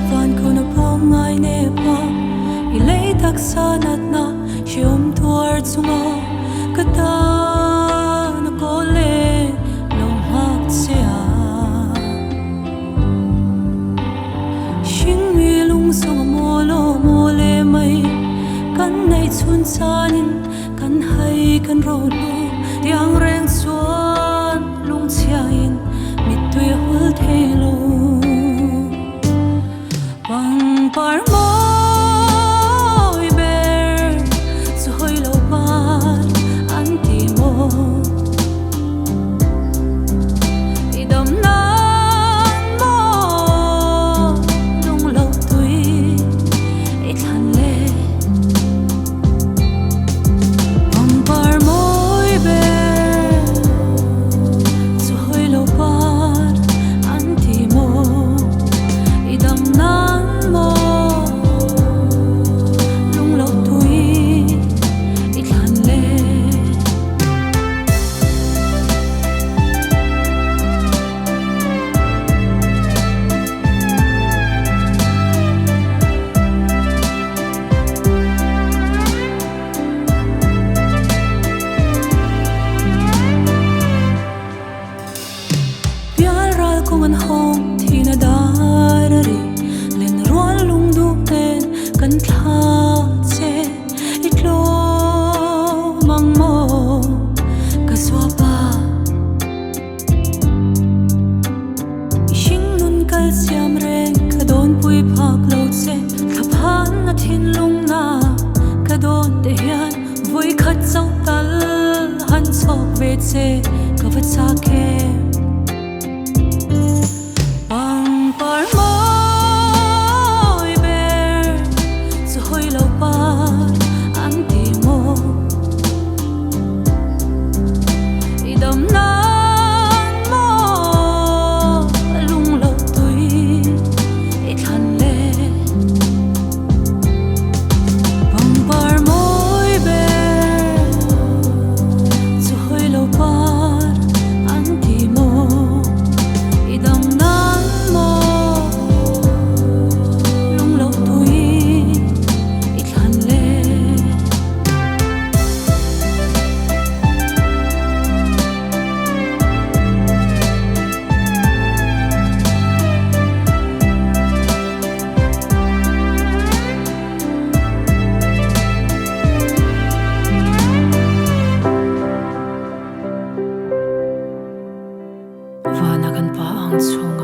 van ko na po ngay ne pa ilay taksanat na siyom tuar tsunga kata na kole long hak siya shing mi lung song molo mole mai kan nai chun chanin kan hai kan ro lu yang reng suan lung chiain mit tui hul thelo bang par moi ber su hoi lo par an ti mo idam nan mo lung lo tui e than le bang par moi ber su hoi lo par an ti mo idam nan an home thì na dar ri len rual lung du ten kan tha che itlo mang mo ka swa pa shing nun kal siam reng ka don pui phak lo che thaphan na thin lung na ka don te hian vui khat chau tal han chok ve che ka va cha ke vana kan pa ang chung